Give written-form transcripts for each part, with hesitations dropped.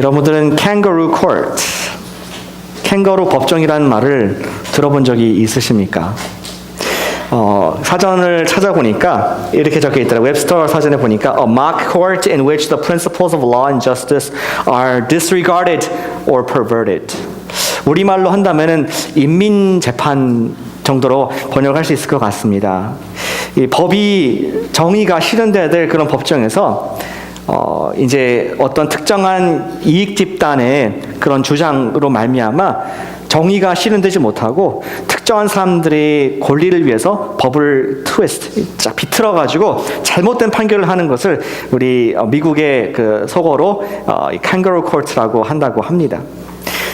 여러분들은 kangaroo court, 캥거루 법정이라는 말을 들어본 적이 있으십니까? 사전을 찾아보니까 이렇게 적혀 있더라고요. 웹스터 사전에 보니까 a mock court in which the principles of law and justice are disregarded or perverted. 우리말로 한다면은 인민재판 정도로 번역할 수 있을 것 같습니다. 이 법이 정의가 실현돼야 될 그런 법정에서 이제 어떤 특정한 이익 집단의 그런 주장으로 말미암아 정의가 실현되지 못하고 특정한 사람들의 권리를 위해서 법을 비틀어 가지고 잘못된 판결을 하는 것을 우리 미국의 그 속어로 kangaroo court라고 한다고 합니다.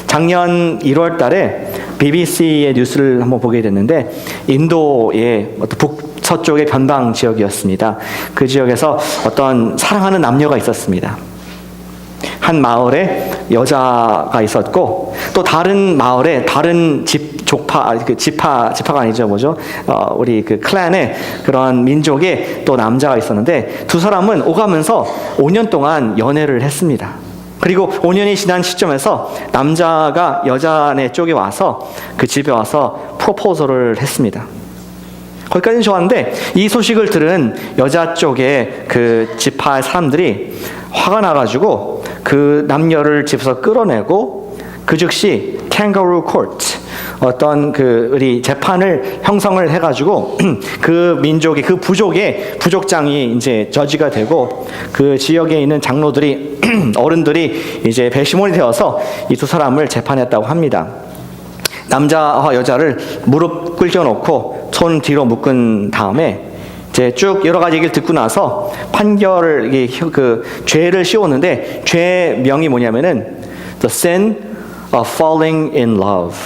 작년 1월 달에 BBC의 뉴스를 한번 보게 됐는데 인도의 북서쪽의 변방 지역이었습니다. 그 지역에서 어떤 사랑하는 남녀가 있었습니다. 한 마을에 여자가 있었고 또 다른 마을에 다른 지파가 아니죠, 뭐죠? 우리 그 클랜의 그런 민족의 또 남자가 있었는데 두 사람은 오가면서 5년 동안 연애를 했습니다. 그리고 5년이 지난 시점에서 남자가 여자네 쪽에 와서 그 집에 와서 프로포즈를 했습니다. 거기까지는 좋았는데 이 소식을 들은 여자 쪽의 그 지파 사람들이 화가 나가지고 그 남녀를 집에서 끌어내고 그 즉시 kangaroo court 어떤 그 우리 재판을 형성을 해가지고 그 민족의 그 부족의 부족장이 이제 저지가 되고 그 지역에 있는 장로들이 어른들이 이제 배심원이 되어서 이 두 사람을 재판했다고 합니다. 남자와 여자를 무릎 꿇겨놓고 손 뒤로 묶은 다음에 이제 쭉 여러 가지 얘기를 듣고 나서 판결을 그 죄를 씌웠는데 죄 명이 뭐냐면은 the sin of falling in love.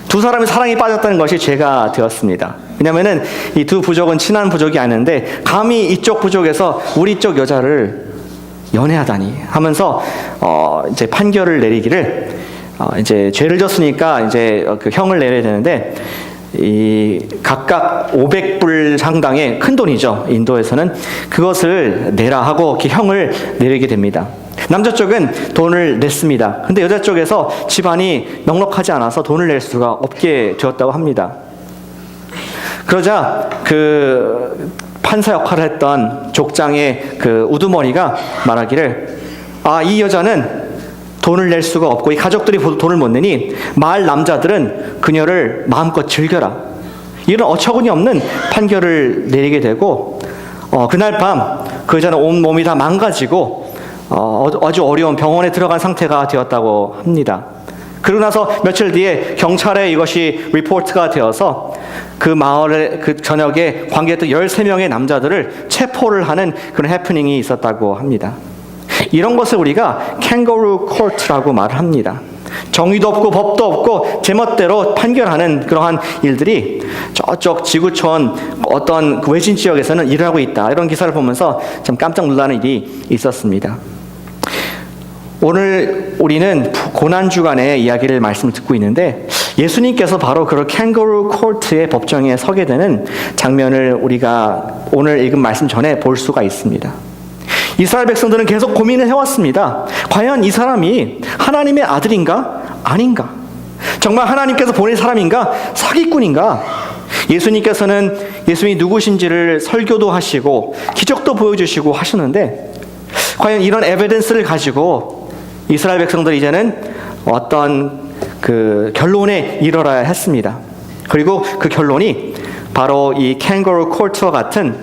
두 사람이 사랑에 빠졌다는 것이 죄가 되었습니다. 왜냐면은 이 두 부족은 친한 부족이 아닌데 감히 이쪽 부족에서 우리 쪽 여자를 연애하다니 하면서 이제 판결을 내리기를 이제 죄를 졌으니까 이제 그 형을 내려야 되는데 이 각각 500불 상당의 큰 돈이죠. 인도에서는 그것을 내라 하고 이렇게 형을 내리게 됩니다. 남자 쪽은 돈을 냈습니다. 근데 여자 쪽에서 집안이 넉넉하지 않아서 돈을 낼 수가 없게 되었다고 합니다. 그러자 그 판사 역할을 했던 족장의 그 우두머리가 말하기를 이 여자는 돈을 낼 수가 없고 이 가족들이 돈을 못 내니 마을 남자들은 그녀를 마음껏 즐겨라. 이런 어처구니 없는 판결을 내리게 되고 그날 밤 그 여자는 온몸이 다 망가지고 아주 어려운 병원에 들어간 상태가 되었다고 합니다. 그러고 나서 며칠 뒤에 경찰에 이것이 리포트가 되어서 그 마을에 그 저녁에 관계했던 13명의 남자들을 체포를 하는 그런 해프닝이 있었다고 합니다. 이런 것을 우리가 kangaroo court라고 말을 합니다. 정의도 없고 법도 없고 제멋대로 판결하는 그러한 일들이 저쪽 지구촌 어떤 외진 지역에서는 일어나고 있다. 이런 기사를 보면서 참 깜짝 놀라는 일이 있었습니다. 오늘 우리는 고난주간의 이야기를 말씀을 듣고 있는데 예수님께서 바로 그런 kangaroo court의 법정에 서게 되는 장면을 우리가 오늘 읽은 말씀 전에 볼 수가 있습니다. 이스라엘 백성들은 계속 고민을 해왔습니다. 과연 이 사람이 하나님의 아들인가? 아닌가? 정말 하나님께서 보낸 사람인가? 사기꾼인가? 예수님께서는 예수님이 누구신지를 설교도 하시고 기적도 보여주시고 하시는데 과연 이런 에비던스를 가지고 이스라엘 백성들이 이제는 어떤 그 결론에 이르러야 했습니다. 그리고 그 결론이 바로 이 kangaroo court와 같은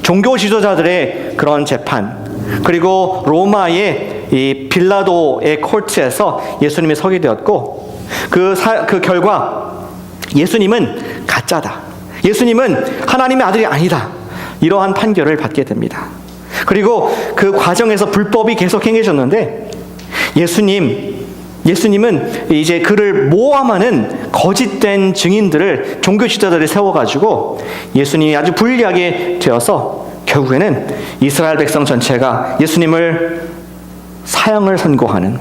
종교 지도자들의 그런 재판, 그리고 로마의 이 빌라도의 코트에서 예수님이 서게 되었고 그 결과 예수님은 가짜다. 예수님은 하나님의 아들이 아니다. 이러한 판결을 받게 됩니다. 그리고 그 과정에서 불법이 계속 행해졌는데 예수님은 이제 그를 모함하는 거짓된 증인들을 종교 지도자들이 세워가지고 예수님이 아주 불리하게 되어서 결국에는 이스라엘 백성 전체가 예수님을 사형을 선고하는,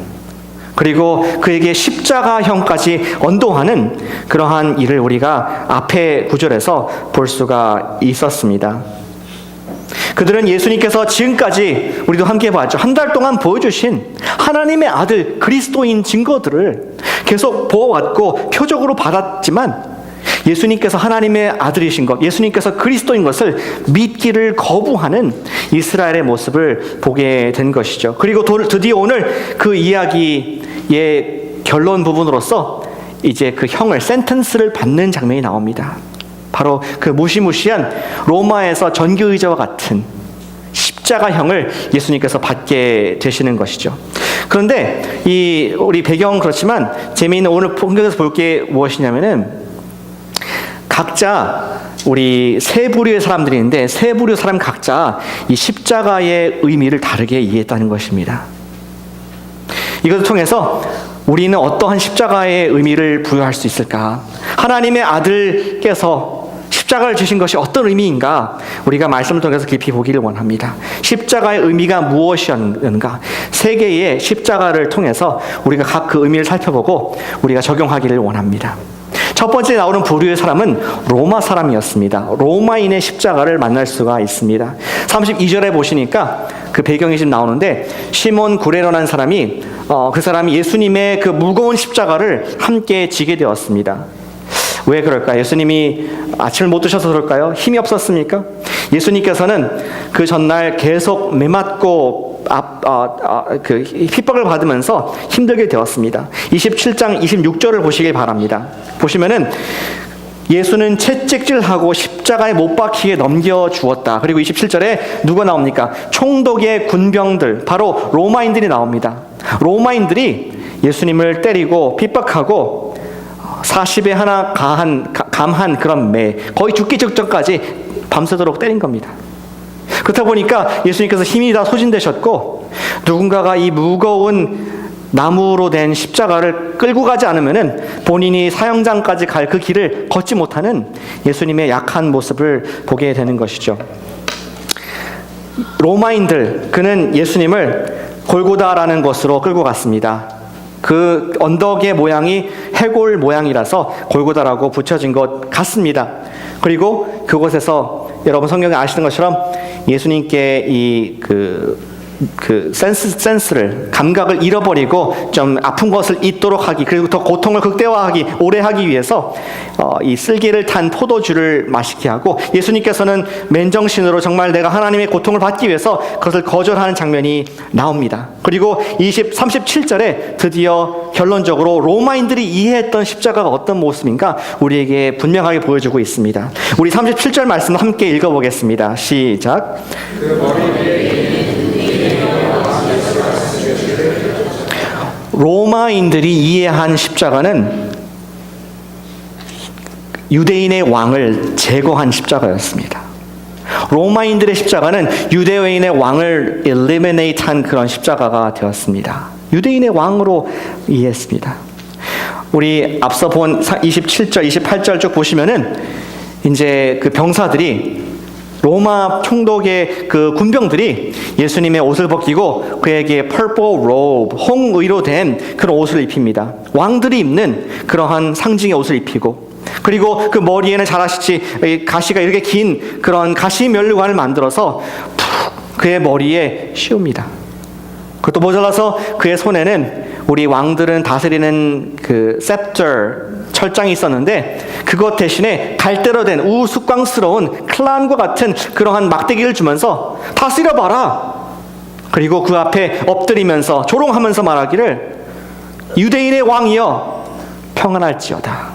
그리고 그에게 십자가형까지 언도하는 그러한 일을 우리가 앞에 구절에서 볼 수가 있었습니다. 그들은 예수님께서 지금까지 우리도 함께 봤죠. 한 달 동안 보여주신 하나님의 아들 그리스도인 증거들을 계속 보아왔고 표적으로 받았지만 예수님께서 하나님의 아들이신 것, 예수님께서 그리스도인 것을 믿기를 거부하는 이스라엘의 모습을 보게 된 것이죠. 그리고 드디어 오늘 그 이야기의 결론 부분으로서 이제 그 형을, 센텐스를 받는 장면이 나옵니다. 바로 그 무시무시한 로마에서 전교의제와 같은 십자가형을 예수님께서 받게 되시는 것이죠. 그런데 우리 배경은 그렇지만 재미있는 오늘 본경에서 볼 게 무엇이냐면은 각자 우리 세 부류의 사람들인데 세 부류 사람 각자 이 십자가의 의미를 다르게 이해했다는 것입니다. 이것을 통해서 우리는 어떠한 십자가의 의미를 부여할 수 있을까? 하나님의 아들께서 십자가를 주신 것이 어떤 의미인가? 우리가 말씀을 통해서 깊이 보기를 원합니다. 십자가의 의미가 무엇이었는가? 세 개의 십자가를 통해서 우리가 각 그 의미를 살펴보고 우리가 적용하기를 원합니다. 첫 번째 나오는 부류의 사람은 로마 사람이었습니다. 로마인의 십자가를 만날 수가 있습니다. 32절에 보시니까 그 배경이 지금 나오는데 시몬 구레로라는 사람이 그 사람이 예수님의 그 무거운 십자가를 함께 지게 되었습니다. 왜 그럴까요? 예수님이 아침을 못 드셔서 그럴까요? 힘이 없었습니까? 예수님께서는 그 전날 계속 매맞고 그 핍박을 받으면서 힘들게 되었습니다. 27장 26절을 보시길 바랍니다. 보시면은 예수는 채찍질하고 십자가에 못 박히게 넘겨주었다. 그리고 27절에 누가 나옵니까? 총독의 군병들, 바로 로마인들이 나옵니다. 로마인들이 예수님을 때리고 핍박하고 40에 하나 감한 그런 매, 거의 죽기 직전까지 밤새도록 때린 겁니다. 그렇다 보니까 예수님께서 힘이 다 소진되셨고 누군가가 이 무거운 나무로 된 십자가를 끌고 가지 않으면은 본인이 사형장까지 갈 그 길을 걷지 못하는 예수님의 약한 모습을 보게 되는 것이죠. 로마인들, 그는 예수님을 골고다라는 곳으로 끌고 갔습니다. 그 언덕의 모양이 해골 모양이라서 골고다라고 붙여진 것 같습니다. 그리고 그곳에서 여러분 성경에 아시는 것처럼 예수님께 센스를, 감각을 잃어버리고 좀 아픈 것을 잊도록 하기, 그리고 더 고통을 극대화하기, 오래 하기 위해서 이 쓸개를 탄 포도주를 마시게 하고 예수님께서는 맨정신으로 정말 내가 하나님의 고통을 받기 위해서 그것을 거절하는 장면이 나옵니다. 그리고 37절에 드디어 결론적으로 로마인들이 이해했던 십자가가 어떤 모습인가 우리에게 분명하게 보여주고 있습니다. 우리 37절 말씀 함께 읽어보겠습니다. 시작. 로마인들이 이해한 십자가는 유대인의 왕을 제거한 십자가였습니다. 로마인들의 십자가는 유대인의 왕을 eliminate한 그런 십자가가 되었습니다. 유대인의 왕으로 이해했습니다. 우리 앞서 본 27절, 28절 쭉 보시면은 이제 그 병사들이 로마 총독의 그 군병들이 예수님의 옷을 벗기고 그에게 purple robe, 홍의로 된 그런 옷을 입힙니다. 왕들이 입는 그러한 상징의 옷을 입히고, 그리고 그 머리에는 잘 아시지 가시가 이렇게 긴 그런 가시 면류관을 만들어서 푹 그의 머리에 씌웁니다. 그것도 모자라서 그의 손에는 우리 왕들은 다스리는 그 scepter, 철장이 있었는데 그것 대신에 갈대로 된 우스꽝스러운 클란과 같은 그러한 막대기를 주면서 다스려봐라. 그리고 그 앞에 엎드리면서 조롱하면서 말하기를 유대인의 왕이여 평안할지어다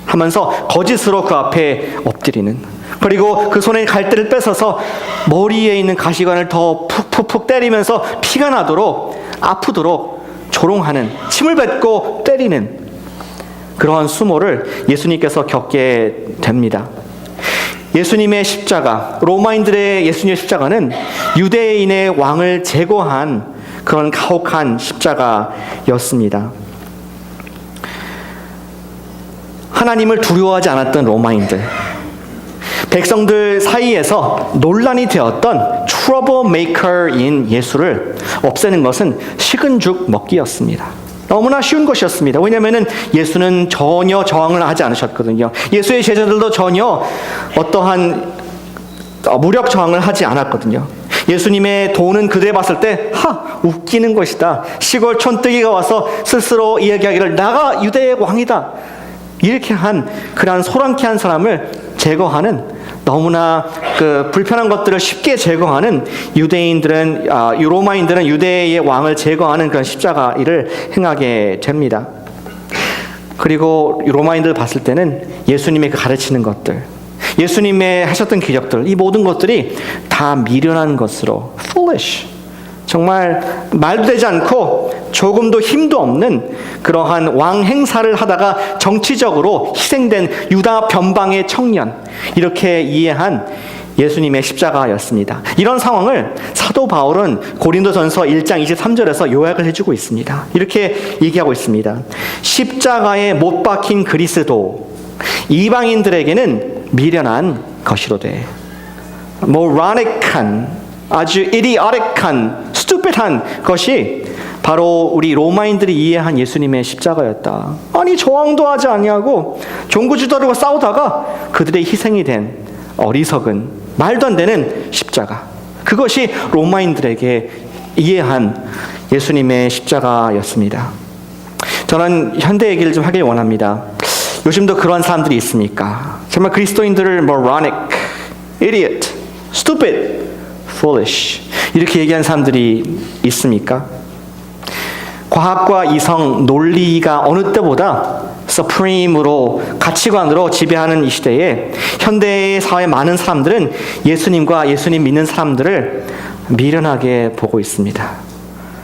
하면서 거짓으로 그 앞에 엎드리는, 그리고 그 손에 갈대를 뺏어서 머리에 있는 가시관을 더 푹푹푹 때리면서 피가 나도록 아프도록 조롱하는, 침을 뱉고 때리는 그러한 수모를 예수님께서 겪게 됩니다. 예수님의 십자가, 로마인들의 예수님의 십자가는 유대인의 왕을 제거한 그런 가혹한 십자가였습니다. 하나님을 두려워하지 않았던 로마인들, 백성들 사이에서 논란이 되었던 트러블메이커인 예수를 없애는 것은 식은 죽 먹기였습니다. 너무나 쉬운 것이었습니다. 왜냐하면 예수는 전혀 저항을 하지 않으셨거든요. 예수의 제자들도 전혀 어떠한 무력 저항을 하지 않았거든요. 예수님의 도는 그들이 봤을 때 웃기는 것이다. 시골 촌뜨기가 와서 스스로 이야기하기를 나가 유대의 왕이다. 이렇게 한 그러한 소란케 한 사람을 제거하는, 너무나 그 불편한 것들을 쉽게 제거하는 로마인들은 유대의 왕을 제거하는 그런 십자가 일을 행하게 됩니다. 그리고 로마인들 봤을 때는 예수님의 그 가르치는 것들, 예수님의 하셨던 기적들, 이 모든 것들이 다 미련한 것으로 foolish, 정말 말도 되지 않고 조금도 힘도 없는 그러한 왕 행사를 하다가 정치적으로 희생된 유다 변방의 청년, 이렇게 이해한 예수님의 십자가였습니다. 이런 상황을 사도 바울은 고린도전서 1장 23절에서 요약을 해주고 있습니다. 이렇게 얘기하고 있습니다. 십자가에 못 박힌 그리스도, 이방인들에게는 미련한 것이로되, 모라닉한, 아주 idiotic한, stupid한 것이 바로 우리 로마인들이 이해한 예수님의 십자가였다. 아니 저항도 하지 아니하고 종구주도들과 싸우다가 그들의 희생이 된 어리석은, 말도 안 되는 십자가, 그것이 로마인들에게 이해한 예수님의 십자가였습니다. 저는 현대 얘기를 좀 하길 원합니다. 요즘도 그런 사람들이 있습니까? 정말 그리스도인들을 moronic, idiot, stupid, foolish 이렇게 얘기한 사람들이 있습니까? 과학과 이성, 논리가 어느 때보다 supreme으로, 가치관으로 지배하는 이 시대에 현대의 사회 많은 사람들은 예수님과 예수님 믿는 사람들을 미련하게 보고 있습니다.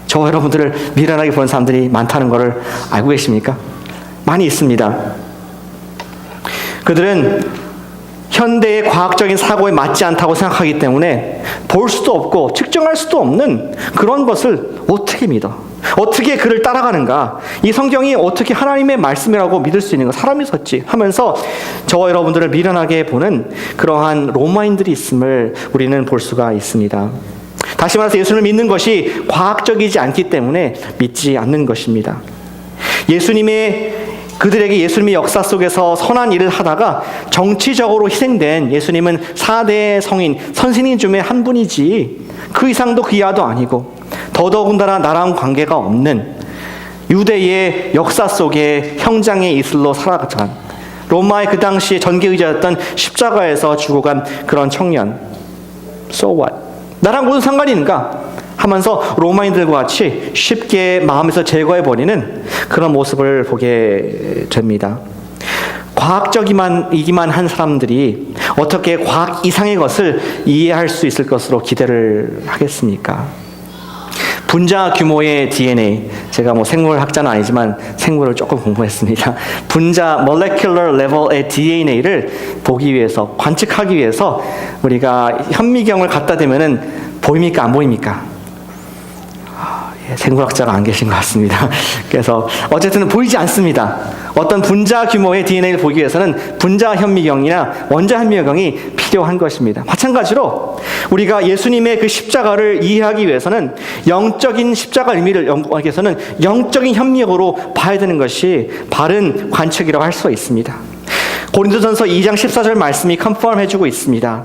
저 여러분들을 미련하게 보는 사람들이 많다는 것을 알고 계십니까? 많이 있습니다. 그들은 현대의 과학적인 사고에 맞지 않다고 생각하기 때문에 볼 수도 없고 측정할 수도 없는 그런 것을 어떻게 믿어? 어떻게 그를 따라가는가? 이 성경이 어떻게 하나님의 말씀이라고 믿을 수 있는 거? 사람이 썼지 하면서 저와 여러분들을 미련하게 보는 그러한 로마인들이 있음을 우리는 볼 수가 있습니다. 다시 말해서 예수를 믿는 것이 과학적이지 않기 때문에 믿지 않는 것입니다. 그들에게 예수님의 역사 속에서 선한 일을 하다가 정치적으로 희생된 예수님은 4대 성인, 선생님 중에 한 분이지 그 이상도 그 이하도 아니고 더더군다나 나랑 관계가 없는 유대의 역사 속에 형장의 이슬로 살아간 로마의 그 당시에 전개의자였던 십자가에서 죽어간 그런 청년. So what? 나랑 무슨 상관이 있는가? 하면서 로마인들과 같이 쉽게 마음에서 제거해버리는 그런 모습을 보게 됩니다. 과학적이기만 한 사람들이 어떻게 과학 이상의 것을 이해할 수 있을 것으로 기대를 하겠습니까? 분자 규모의 DNA, 제가 생물학자는 아니지만 생물을 조금 공부했습니다. 분자 molecular level의 DNA를 보기 위해서, 관측하기 위해서 우리가 현미경을 갖다 대면은 보입니까? 안 보입니까? 생물학자가 안 계신 것 같습니다. 그래서 어쨌든 보이지 않습니다. 어떤 분자 규모의 DNA를 보기 위해서는 분자 현미경이나 원자 현미경이 필요한 것입니다. 마찬가지로 우리가 예수님의 그 십자가를 이해하기 위해서는 영적인 십자가 의미를 연구하기 위해서는 영적인 현미경으로 봐야 되는 것이 바른 관측이라고 할 수가 있습니다. 고린도전서 2장 14절 말씀이 컨펌 해주고 있습니다.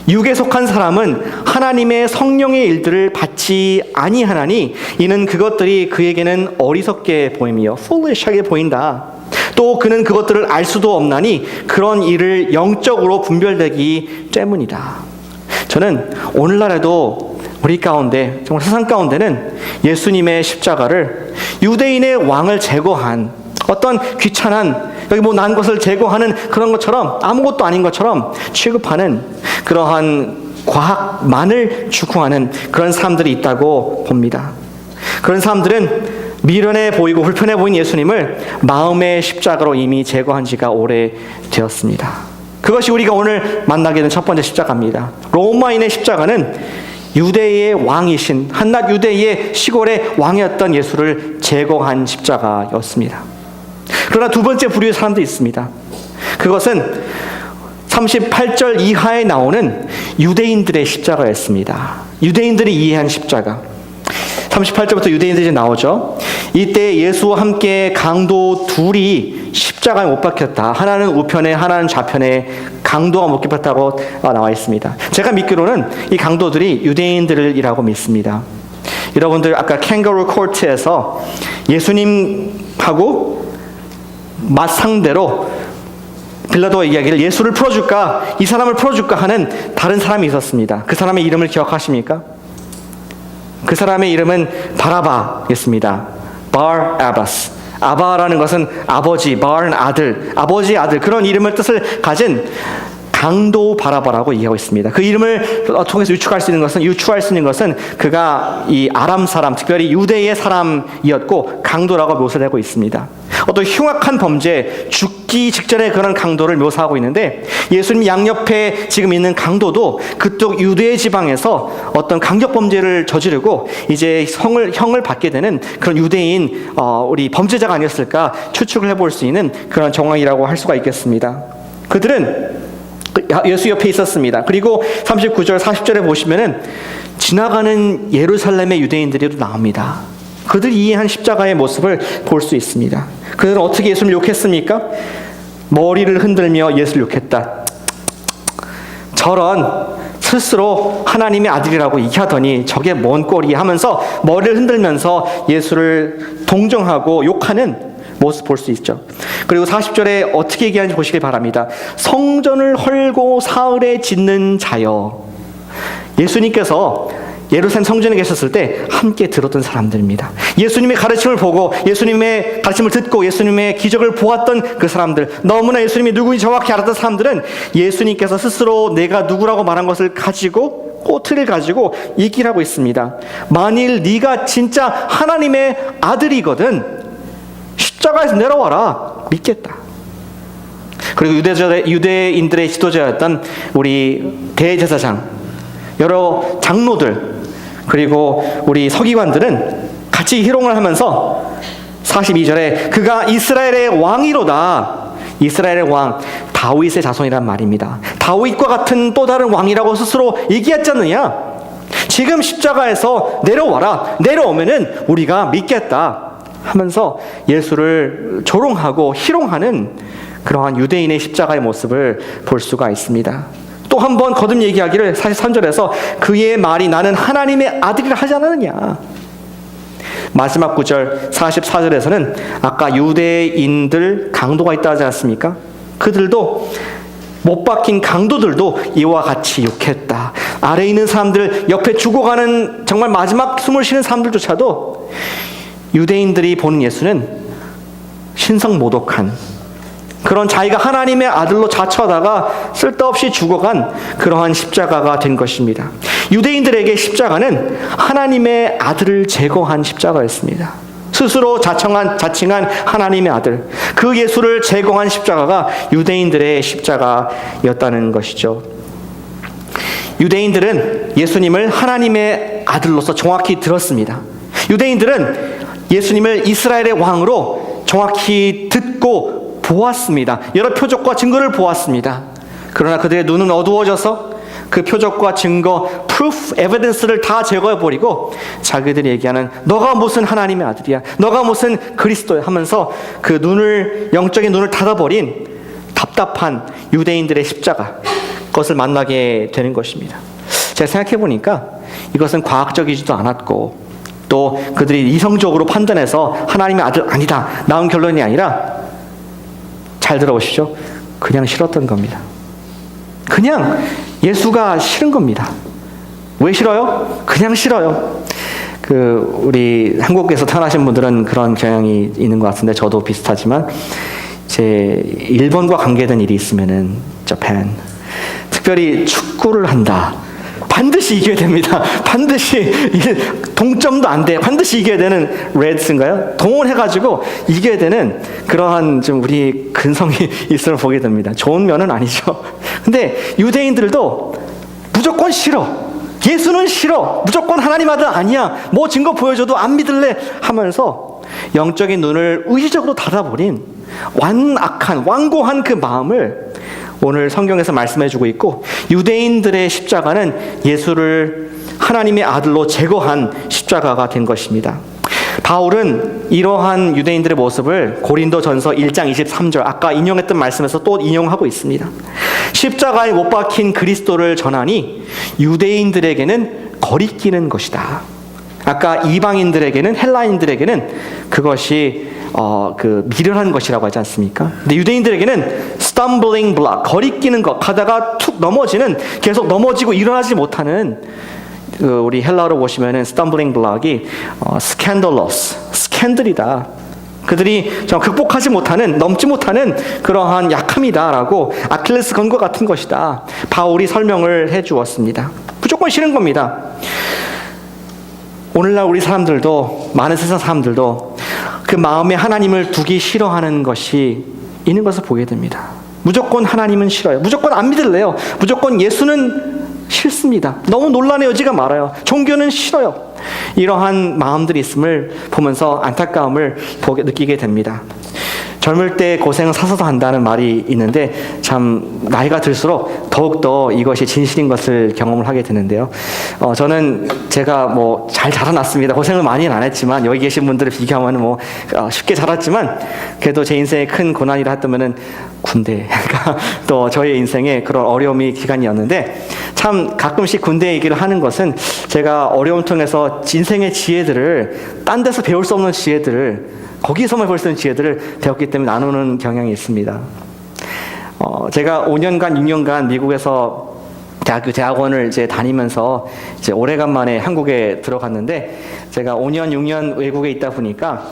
육에 속한 사람은 하나님의 성령의 일들을 받지 아니하나니 이는 그것들이 그에게는 어리석게 보이며 foolish하게 보인다. 또 그는 그것들을 알 수도 없나니 그런 일을 영적으로 분별되기 때문이다. 저는 오늘날에도 우리 가운데, 정말 세상 가운데는 예수님의 십자가를 유대인의 왕을 제거한 어떤 귀찮은 여기 난 것을 제거하는 그런 것처럼 아무것도 아닌 것처럼 취급하는 그러한 과학만을 추구하는 그런 사람들이 있다고 봅니다. 그런 사람들은 미련해 보이고 불편해 보인 예수님을 마음의 십자가로 이미 제거한 지가 오래되었습니다. 그것이 우리가 오늘 만나게 된 첫 번째 십자가입니다. 로마인의 십자가는 유대의 왕이신 한낱 유대의 시골의 왕이었던 예수를 제거한 십자가였습니다. 그러나 두 번째 부류의 사람도 있습니다. 그것은 38절 이하에 나오는 유대인들의 십자가였습니다. 유대인들이 이해한 십자가. 38절부터 유대인들이 나오죠. 이때 예수와 함께 강도 둘이 십자가에 못 박혔다. 하나는 우편에, 하나는 좌편에 강도가 못 박혔다고 나와 있습니다. 제가 믿기로는 이 강도들이 유대인들이라고 믿습니다. 여러분들 아까 캥거루 코트에서 예수님하고 맞상대로 빌라도가 이야기를 예수를 풀어줄까, 이 사람을 풀어줄까 하는 다른 사람이 있었습니다. 그 사람의 이름을 기억하십니까? 그 사람의 이름은 바라바였습니다. 바라바스. 아바라는 것은 아버지, 바는 아들, 아버지의 아들, 그런 이름을 뜻을 가진 강도 바라바라고 얘기하고 있습니다. 그 이름을 통해서 유추할 수 있는 것은 그가 이 아람 사람, 특별히 유대의 사람이었고 강도라고 묘사를 하고 있습니다. 어떤 흉악한 범죄, 죽기 직전에 그런 강도를 묘사하고 있는데 예수님 양옆에 지금 있는 강도도 그쪽 유대 지방에서 어떤 강력 범죄를 저지르고 이제 형을 받게 되는 그런 유대인 우리 범죄자가 아니었을까 추측을 해볼 수 있는 그런 정황이라고 할 수가 있겠습니다. 그들은 예수 옆에 있었습니다. 그리고 39절, 40절에 보시면은 지나가는 예루살렘의 유대인들이 나옵니다. 그들이 이해한 십자가의 모습을 볼 수 있습니다. 그들은 어떻게 예수를 욕했습니까? 머리를 흔들며 예수를 욕했다. 저런 스스로 하나님의 아들이라고 얘기하더니 저게 뭔 꼴이 하면서 머리를 흔들면서 예수를 동정하고 욕하는 모습 볼 수 있죠. 그리고 40절에 어떻게 얘기하는지 보시길 바랍니다. 성전을 헐고 사흘에 짓는 자여. 예수님께서 예루살렘 성전에 계셨을 때 함께 들었던 사람들입니다. 예수님의 가르침을 보고 예수님의 가르침을 듣고 예수님의 기적을 보았던 그 사람들, 너무나 예수님이 누구인지 정확히 알았던 사람들은 예수님께서 스스로 내가 누구라고 말한 것을 가지고 꼬투리를 가지고 얘기를 하고 있습니다. 만일 네가 진짜 하나님의 아들이거든 십자가에서 내려와라. 믿겠다. 그리고 유대인들의 지도자였던 우리 대제사장, 여러 장로들, 그리고 우리 서기관들은 같이 희롱을 하면서 42절에 그가 이스라엘의 왕이로다. 이스라엘의 왕, 다윗의 자손이란 말입니다. 다윗과 같은 또 다른 왕이라고 스스로 얘기했지 않느냐? 지금 십자가에서 내려와라. 내려오면은 우리가 믿겠다. 하면서 예수를 조롱하고 희롱하는 그러한 유대인의 십자가의 모습을 볼 수가 있습니다. 또 한 번 거듭 얘기하기를 43절에서 그의 말이 나는 하나님의 아들이라 하지 않았느냐. 마지막 구절 44절에서는 아까 유대인들 강도가 있다 하지 않습니까? 그들도 못 박힌 강도들도 이와 같이 욕했다. 아래에 있는 사람들, 옆에 죽어가는 정말 마지막 숨을 쉬는 사람들조차도 유대인들이 보는 예수는 신성모독한 그런 자기가 하나님의 아들로 자처하다가 쓸데없이 죽어간 그러한 십자가가 된 것입니다. 유대인들에게 십자가는 하나님의 아들을 제거한 십자가였습니다. 스스로 자칭한 하나님의 아들, 그 예수를 제거한 십자가가 유대인들의 십자가였다는 것이죠. 유대인들은 예수님을 하나님의 아들로서 정확히 들었습니다. 유대인들은 예수님을 이스라엘의 왕으로 정확히 듣고 보았습니다. 여러 표적과 증거를 보았습니다. 그러나 그들의 눈은 어두워져서 그 표적과 증거, proof, evidence를 다 제거해버리고 자기들이 얘기하는 너가 무슨 하나님의 아들이야, 너가 무슨 그리스도야 하면서 그 눈을, 영적인 눈을 닫아버린 답답한 유대인들의 십자가, 그것을 만나게 되는 것입니다. 제가 생각해보니까 이것은 과학적이지도 않았고 또 그들이 이성적으로 판단해서 하나님의 아들 아니다 나온 결론이 아니라, 잘 들어보시죠, 그냥 싫었던 겁니다. 그냥 예수가 싫은 겁니다. 왜 싫어요? 그냥 싫어요. 우리 한국에서 태어나신 분들은 그런 경향이 있는 것 같은데 저도 비슷하지만, 제 일본과 관계된 일이 있으면은 재팬, 특별히 축구를 한다. 반드시 이겨야 됩니다. 반드시 동점도 안 돼. 반드시 이겨야 되는 레드스인가요? 동원해가지고 이겨야 되는 그러한 좀 우리 근성이 있음을 보게 됩니다. 좋은 면은 아니죠. 근데 유대인들도 무조건 싫어. 예수는 싫어. 무조건 하나님 아들 아니야. 뭐 증거 보여줘도 안 믿을래 하면서 영적인 눈을 의지적으로 닫아버린 완고한 그 마음을 오늘 성경에서 말씀해주고 있고, 유대인들의 십자가는 예수를 하나님의 아들로 제거한 십자가가 된 것입니다. 바울은 이러한 유대인들의 모습을 고린도전서 1장 23절 아까 인용했던 말씀에서 또 인용하고 있습니다. 십자가에 못 박힌 그리스도를 전하니 유대인들에게는 거리끼는 것이다. 아까 이방인들에게는, 헬라인들에게는 그것이 미련한 것이라고 하지 않습니까? 근데 유대인들에게는 stumbling block, 거리끼는 것, 가다가 툭 넘어지는, 계속 넘어지고 일어나지 못하는, 우리 헬라어로 보시면은 stumbling block이 scandalous, 스캔들이다. 그들이 극복하지 못하는, 넘지 못하는 그러한 약함이다라고, 아킬레스 건과 같은 것이다. 바울이 설명을 해 주었습니다. 무조건 싫은 겁니다. 오늘날 우리 사람들도, 많은 세상 사람들도 그 마음에 하나님을 두기 싫어하는 것이 있는 것을 보게 됩니다. 무조건 하나님은 싫어요. 무조건 안 믿을래요. 무조건 예수는 싫습니다. 너무 논란의 여지가 많아요. 종교는 싫어요. 이러한 마음들이 있음을 보면서 안타까움을 느끼게 됩니다. 젊을 때 고생은 사서도 한다는 말이 있는데 참 나이가 들수록 더욱더 이것이 진실인 것을 경험을 하게 되는데요. 저는 제가 잘 자라났습니다. 고생을 많이는 안 했지만 여기 계신 분들을 비교하면 쉽게 자랐지만 그래도 제 인생의 큰 고난이라 했다면은 군대가 또 저의 인생의 그런 어려움이 기간이었는데 참 가끔씩 군대 얘기를 하는 것은 제가 어려움 통해서 인생의 지혜들을 딴 데서 배울 수 없는 지혜들을 거기서만 볼 수 있는 지혜들을 배웠기 때문에 나누는 경향이 있습니다. 제가 5년간, 6년간 미국에서 대학원을 이제 다니면서 이제 오래간만에 한국에 들어갔는데 제가 5년, 6년 외국에 있다 보니까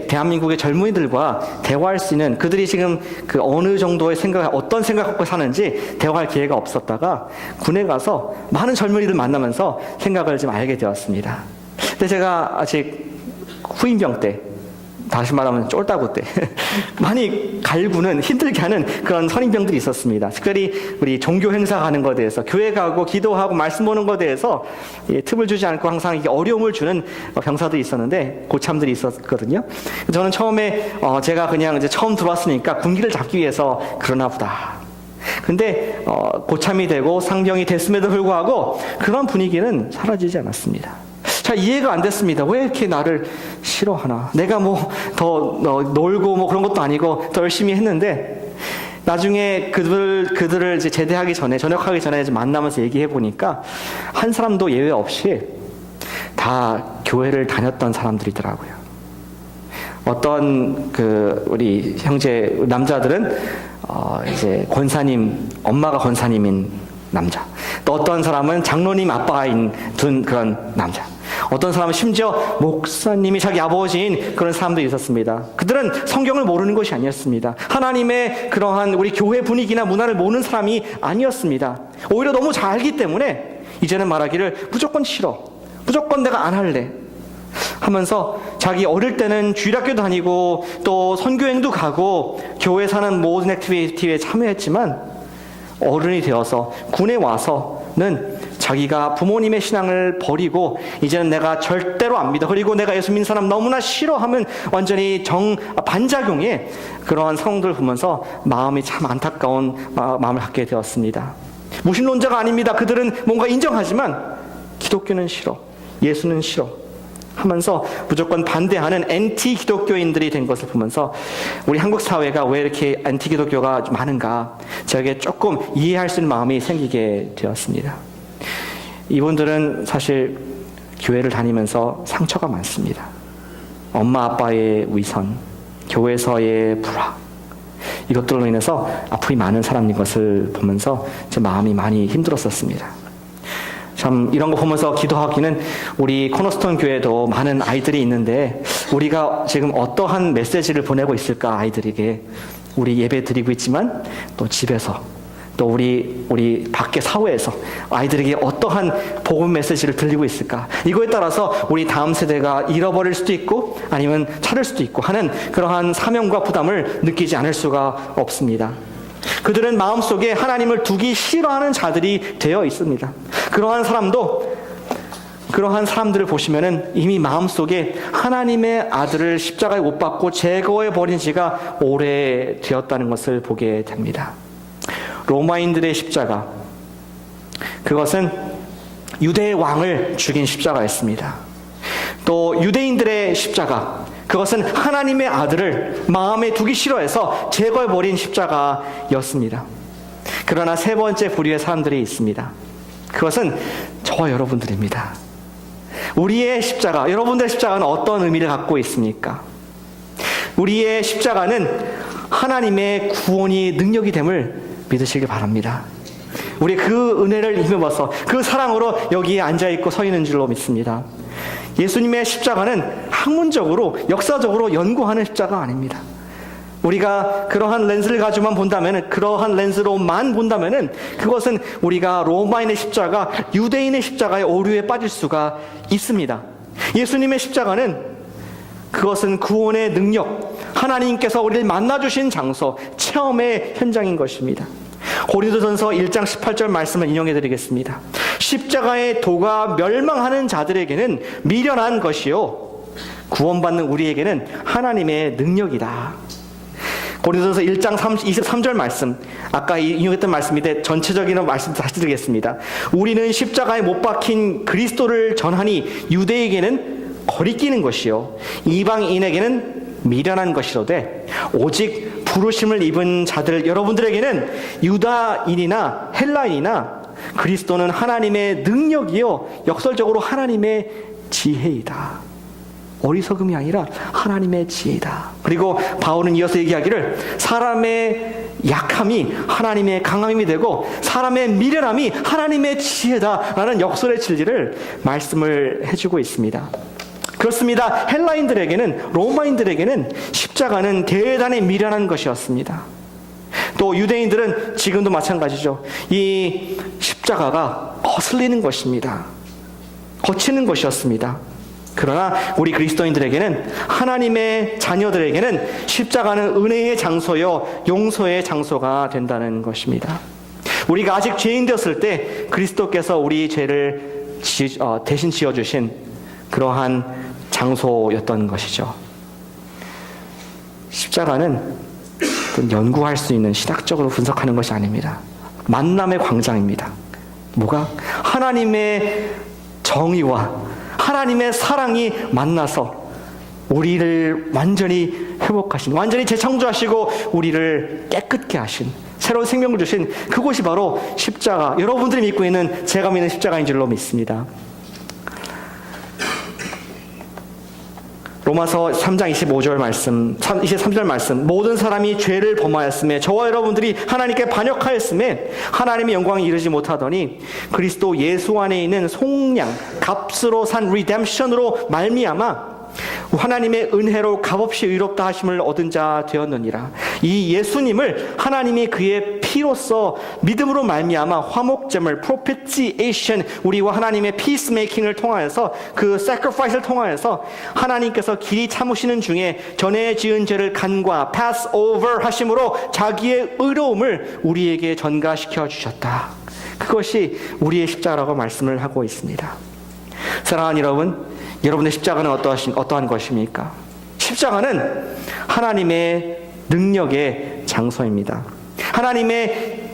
대한민국의 젊은이들과 대화할 수 있는 그들이 지금 그 어느 정도의 어떤 생각 갖고 사는지 대화할 기회가 없었다가 군에 가서 많은 젊은이들 만나면서 생각을 좀 알게 되었습니다. 근데 제가 아직 후임병 때, 다시 말하면 쫄따구 때 많이 갈구는, 힘들게 하는 그런 선임병들이 있었습니다. 특별히 우리 종교 행사 가는 것에 대해서, 교회 가고 기도하고 말씀 보는 것에 대해서 팁을 주지 않고 항상 이게 어려움을 주는 병사들이 있었는데, 고참들이 있었거든요. 저는 처음에 제가 그냥 이제 처음 들어왔으니까 군기를 잡기 위해서 그러나 보다. 근데 고참이 되고 상병이 됐음에도 불구하고 그런 분위기는 사라지지 않았습니다. 잘 이해가 안 됐습니다. 왜 이렇게 나를 싫어하나? 내가 더 놀고 그런 것도 아니고 더 열심히 했는데 나중에 그들을 이제 제대하기 전에, 전역하기 전에 이제 만나면서 얘기해 보니까 한 사람도 예외 없이 다 교회를 다녔던 사람들이더라고요. 어떤 우리 형제 남자들은 이제 권사님, 엄마가 권사님인 남자. 또 어떤 사람은 장로님 아빠인 둔 그런 남자. 어떤 사람은 심지어 목사님이 자기 아버지인 그런 사람들이 있었습니다. 그들은 성경을 모르는 것이 아니었습니다. 하나님의 그러한 우리 교회 분위기나 문화를 모르는 사람이 아니었습니다. 오히려 너무 잘 알기 때문에 이제는 말하기를 무조건 싫어, 무조건 내가 안 할래 하면서 자기 어릴 때는 주일학교 다니고 또 선교행도 가고 교회 사는 모든 액티비티에 참여했지만 어른이 되어서 군에 와서는 자기가 부모님의 신앙을 버리고 이제는 내가 절대로 안 믿어, 그리고 내가 예수 믿는 사람 너무나 싫어하면 완전히 반작용의 그러한 상황들을 보면서 마음이 참 안타까운 마음을 갖게 되었습니다. 무신론자가 아닙니다. 그들은 뭔가 인정하지만 기독교는 싫어, 예수는 싫어 하면서 무조건 반대하는 엔티 기독교인들이 된 것을 보면서 우리 한국 사회가 왜 이렇게 엔티 기독교가 많은가, 저에게 조금 이해할 수 있는 마음이 생기게 되었습니다. 이분들은 사실 교회를 다니면서 상처가 많습니다. 엄마 아빠의 위선, 교회에서의 불화, 이것들로 인해서 아픔이 많은 사람인 것을 보면서 제 마음이 많이 힘들었었습니다. 참 이런 거 보면서 기도하기는, 우리 코너스톤 교회도 많은 아이들이 있는데 우리가 지금 어떠한 메시지를 보내고 있을까, 아이들에게. 우리 예배 드리고 있지만 또 집에서, 또 우리 밖에 사회에서 아이들에게 어떠한 복음 메시지를 들리고 있을까, 이거에 따라서 우리 다음 세대가 잃어버릴 수도 있고 아니면 찾을 수도 있고 하는 그러한 사명과 부담을 느끼지 않을 수가 없습니다. 그들은 마음속에 하나님을 두기 싫어하는 자들이 되어 있습니다. 그러한 사람들을 보시면은 이미 마음속에 하나님의 아들을 십자가에 못 박고 제거해 버린 지가 오래되었다는 것을 보게 됩니다. 로마인들의 십자가, 그것은 유대의 왕을 죽인 십자가였습니다. 또 유대인들의 십자가, 그것은 하나님의 아들을 마음에 두기 싫어해서 제거해버린 십자가였습니다. 그러나 세 번째 부류의 사람들이 있습니다. 그것은 저와 여러분들입니다. 우리의 십자가, 여러분들의 십자가는 어떤 의미를 갖고 있습니까? 우리의 십자가는 하나님의 구원이 능력이 됨을 믿으시길 바랍니다. 우리 그 은혜를 힘입어서 그 사랑으로 여기에 앉아있고 서 있는 줄로 믿습니다. 예수님의 십자가는 학문적으로, 역사적으로 연구하는 십자가 아닙니다. 우리가 그러한 렌즈를 가지고만 본다면, 그러한 렌즈로만 본다면 그것은 우리가 로마인의 십자가, 유대인의 십자가의 오류에 빠질 수가 있습니다. 예수님의 십자가는 그것은 구원의 능력, 하나님께서 우리를 만나주신 장소, 체험의 현장인 것입니다. 고린도전서 1장 18절 말씀을 인용해 드리겠습니다. 십자가의 도가 멸망하는 자들에게는 미련한 것이요 구원받는 우리에게는 하나님의 능력이다. 고린도전서 1장 23절 말씀, 아까 인용했던 말씀인데 전체적인 말씀 다시 드리겠습니다. 우리는 십자가에 못 박힌 그리스도를 전하니 유대에게는 거리끼는 것이요 이방인에게는 미련한 것이로되 오직 부르심을 입은 자들 여러분들에게는 유다인이나 헬라인이나 그리스도는 하나님의 능력이요 역설적으로 하나님의 지혜이다. 어리석음이 아니라 하나님의 지혜이다. 그리고 바울은 이어서 얘기하기를 사람의 약함이 하나님의 강함이 되고 사람의 미련함이 하나님의 지혜다라는 역설의 진리를 말씀을 해주고 있습니다. 그렇습니다. 헬라인들에게는, 로마인들에게는 십자가는 대단히 미련한 것이었습니다. 또 유대인들은 지금도 마찬가지죠. 이 십자가가 거슬리는 것입니다. 거치는 것이었습니다. 그러나 우리 그리스도인들에게는, 하나님의 자녀들에게는 십자가는 은혜의 장소요 용서의 장소가 된다는 것입니다. 우리가 아직 죄인 되었을 때 그리스도께서 우리 죄를 대신 지어주신 그러한 장소였던 것이죠. 십자가는 연구할 수 있는, 신학적으로 분석하는 것이 아닙니다. 만남의 광장입니다. 뭐가? 하나님의 정의와 하나님의 사랑이 만나서 우리를 완전히 회복하신, 완전히 재창조하시고 우리를 깨끗게 하신, 새로운 생명을 주신 그곳이 바로 십자가, 여러분들이 믿고 있는, 제가 믿는 십자가인 줄로 믿습니다. 로마서 3장 25절 말씀, 23절 말씀, 모든 사람이 죄를 범하였음에 저와 여러분들이 하나님께 반역하였음에 하나님의 영광에 이르지 못하더니 그리스도 예수 안에 있는 속량, 값으로 산 리뎀션으로 말미암아 하나님의 은혜로 값없이 의롭다 하심을 얻은 자 되었느니라. 이 예수님을 하나님이 그의 피로써 믿음으로 말미암아 화목제물, propitiation, 우리와 하나님의 peacemaking 통하여서, 그 sacrifice를 통하여서 하나님께서 길이 참으시는 중에 전에 지은 죄를 간과 pass over 하심으로 자기의 의로움을 우리에게 전가시켜 주셨다. 그것이 우리의 십자가라고 말씀을 하고 있습니다. 사랑하는 여러분, 여러분의 십자가는 어떠한 것입니까? 십자가는 하나님의 능력의 장소입니다. 하나님의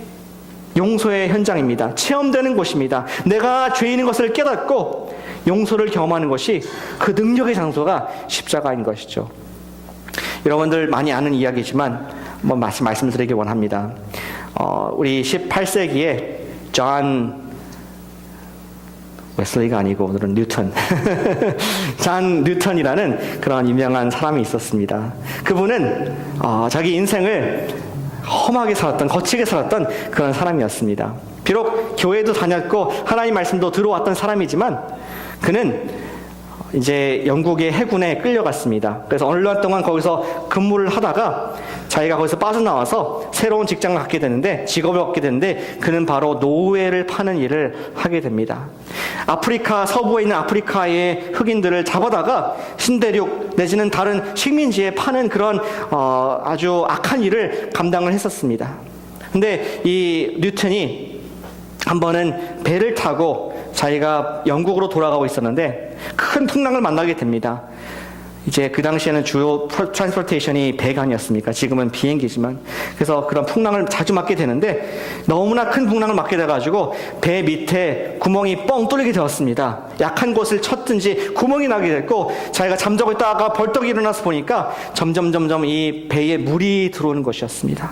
용서의 현장입니다. 체험되는 곳입니다. 내가 죄인인 것을 깨닫고 용서를 경험하는 것이 그 능력의 장소가 십자가인 것이죠. 여러분들 많이 아는 이야기지만 한번 말씀을 드리기 원합니다. 우리 18세기에 존 웨슬리가 아니고 오늘은 뉴턴 존 뉴턴이라는 그런 유명한 사람이 있었습니다. 그분은 자기 인생을 험하게 살았던, 거치게 살았던 그런 사람이었습니다. 비록 교회도 다녔고 하나님 말씀도 들어왔던 사람이지만 그는 이제 영국의 해군에 끌려갔습니다. 그래서 어느 날 동안 거기서 근무를 하다가 자기가 거기서 빠져나와서 새로운 직장을 갖게 되는데, 직업을 얻게 되는데, 그는 바로 노예를 파는 일을 하게 됩니다. 아프리카, 서부에 있는 아프리카의 흑인들을 잡아다가 신대륙 내지는 다른 식민지에 파는 그런 아주 악한 일을 감당을 했었습니다. 근데 이 뉴턴이 한 번은 배를 타고 자기가 영국으로 돌아가고 있었는데 큰 풍랑을 만나게 됩니다. 이제 그 당시에는 주요 트랜스포테이션이 배가 아니었습니까? 지금은 비행기지만. 그래서 그런 풍랑을 자주 맞게 되는데 너무나 큰 풍랑을 맞게 돼가지고 배 밑에 구멍이 뻥 뚫리게 되었습니다. 약한 곳을 쳤든지 구멍이 나게 됐고 자기가 잠자고 있다가 벌떡 일어나서 보니까 점점 이 배에 물이 들어오는 것이었습니다.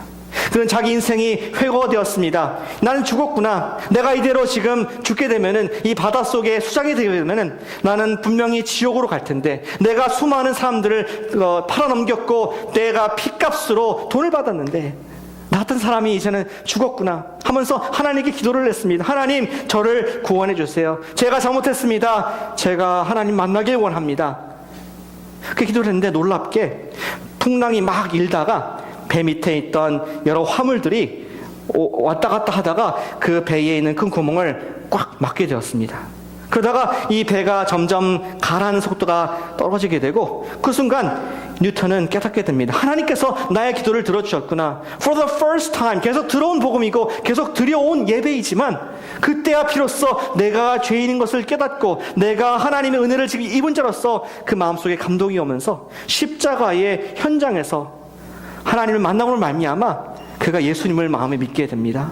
그는 자기 인생이 회고되었습니다. 나는 죽었구나. 내가 이대로 지금 죽게 되면은 이 바닷속에 수장이 되게 되면은 나는 분명히 지옥으로 갈 텐데 내가 수많은 사람들을 팔아넘겼고 내가 핏값으로 돈을 받았는데 나 같은 사람이 이제는 죽었구나 하면서 하나님께 기도를 했습니다. 하나님, 저를 구원해 주세요. 제가 잘못했습니다. 제가 하나님 만나길 원합니다. 그 기도를 했는데 놀랍게 풍랑이 막 일다가 배 밑에 있던 여러 화물들이 왔다 갔다 하다가 그 배에 있는 큰 구멍을 꽉 막게 되었습니다. 그러다가 이 배가 점점 가라앉는 속도가 떨어지게 되고 그 순간 뉴턴은 깨닫게 됩니다. 하나님께서 나의 기도를 들어주셨구나. For the first time 계속 들어온 복음이고 계속 들여온 예배이지만 그때야 비로소 내가 죄인인 것을 깨닫고 내가 하나님의 은혜를 지금 입은 자로서 그 마음속에 감동이 오면서 십자가의 현장에서 하나님을 만남으로 말미암아 그가 예수님을 마음에 믿게 됩니다.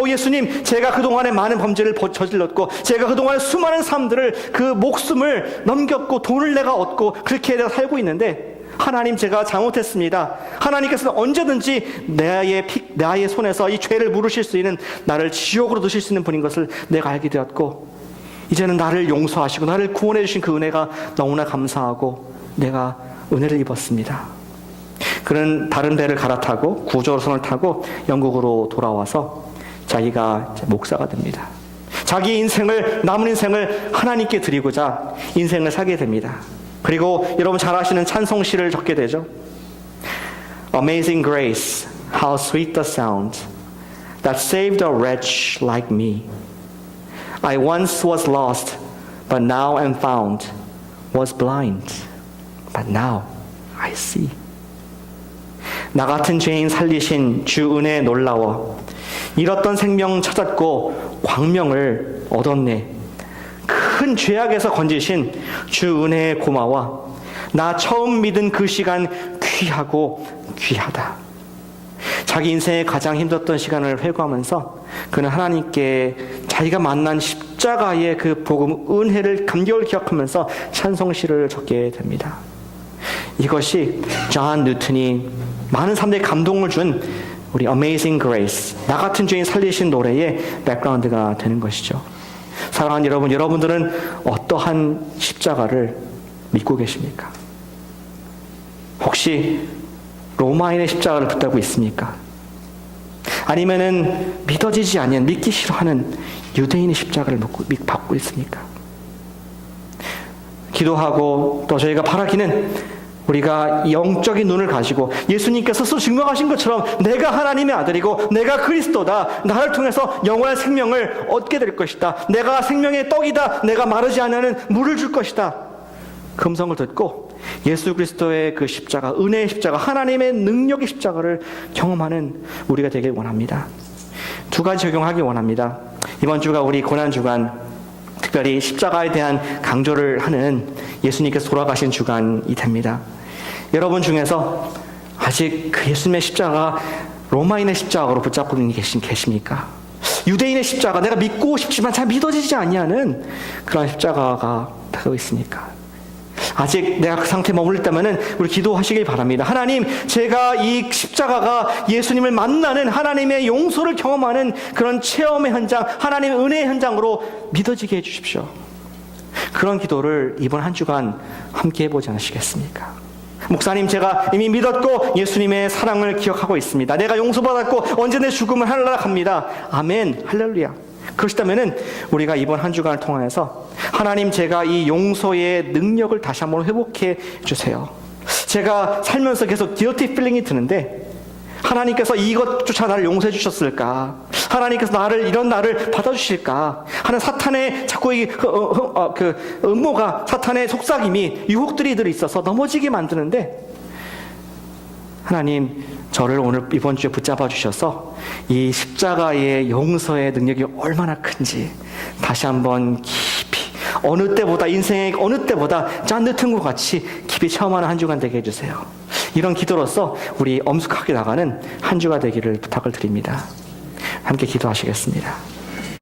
예수님, 제가 그동안에 많은 범죄를 저질렀고 제가 그동안에 수많은 사람들을 그 목숨을 넘겼고 돈을 내가 얻고 그렇게 내가 살고 있는데 하나님, 제가 잘못했습니다. 하나님께서는 언제든지 나의 손에서 이 죄를 물으실 수 있는 나를 지옥으로 넣으실 수 있는 분인 것을 내가 알게 되었고 이제는 나를 용서하시고 나를 구원해 주신 그 은혜가 너무나 감사하고 내가 은혜를 입었습니다. 그는 다른 배를 갈아타고 구조선을 타고 영국으로 돌아와서 자기가 목사가 됩니다. 자기 남은 인생을 하나님께 드리고자 인생을 살게 됩니다. 그리고 여러분 잘 아시는 찬송시를 적게 되죠. Amazing grace, how sweet the sound that saved a wretch like me. I once was lost, but now am found. Was blind, but now I see. 나 같은 죄인 살리신 주 은혜 놀라워. 잃었던 생명 찾았고 광명을 얻었네. 큰 죄악에서 건지신 주 은혜에 고마워. 나 처음 믿은 그 시간 귀하고 귀하다. 자기 인생에 가장 힘들었던 시간을 회고하면서 그는 하나님께 자기가 만난 십자가의 그 복음, 은혜를 감격을 기억하면서 찬송시를 적게 됩니다. 이것이 존 뉴턴이 많은 사람들의 감동을 준 우리 Amazing Grace, 나 같은 죄인 살리신 노래의 백그라운드가 되는 것이죠. 사랑하는 여러분, 여러분들은 어떠한 십자가를 믿고 계십니까? 혹시 로마인의 십자가를 붙들고 있습니까? 아니면은 믿어지지 않는, 믿기 싫어하는 유대인의 십자가를 받고 있습니까? 기도하고 또 저희가 바라기는 우리가 영적인 눈을 가지고 예수님께서 스스로 증명하신 것처럼 내가 하나님의 아들이고 내가 그리스도다. 나를 통해서 영원한 생명을 얻게 될 것이다. 내가 생명의 떡이다. 내가 마르지 않는 물을 줄 것이다. 그 음성을 듣고 예수 그리스도의 그 십자가, 은혜의 십자가, 하나님의 능력의 십자가를 경험하는 우리가 되길 원합니다. 두 가지 적용하기 원합니다. 이번 주가 우리 고난주간, 특별히 십자가에 대한 강조를 하는 예수님께서 돌아가신 주간이 됩니다. 여러분 중에서 아직 그 예수님의 십자가, 로마인의 십자가로 붙잡고 계십니까? 유대인의 십자가, 내가 믿고 싶지만 잘 믿어지지 아니하는 그런 십자가가 되어 있습니까? 아직 내가 그 상태에 머물렀다면 우리 기도하시길 바랍니다. 하나님, 제가 이 십자가가 예수님을 만나는 하나님의 용서를 경험하는 그런 체험의 현장, 하나님의 은혜의 현장으로 믿어지게 해주십시오. 그런 기도를 이번 한 주간 함께 해보지 않으시겠습니까? 목사님, 제가 이미 믿었고 예수님의 사랑을 기억하고 있습니다. 내가 용서받았고 언제 내 죽음을 하늘나라 갑니다. 아멘, 할렐루야. 그러시다면은 우리가 이번 한 주간을 통하여서 하나님, 제가 이 용서의 능력을 다시 한번 회복해 주세요. 제가 살면서 계속 guilty feeling이 드는데 하나님께서 이것조차 나를 용서해 주셨을까? 하나님께서 이런 나를 받아주실까? 하는 사탄의 자꾸 그 음모가, 사탄의 속삭임이, 유혹들이 있어서 넘어지게 만드는데 하나님, 저를 오늘 이번 주에 붙잡아 주셔서 이 십자가의 용서의 능력이 얼마나 큰지 다시 한번 깊이 어느 때보다 인생의 어느 때보다 짠듯한 것 같이 깊이 체험하는 한 주간 되게 해주세요. 이런 기도로서 우리 엄숙하게 나가는 한 주가 되기를 부탁을 드립니다. 함께 기도하시겠습니다.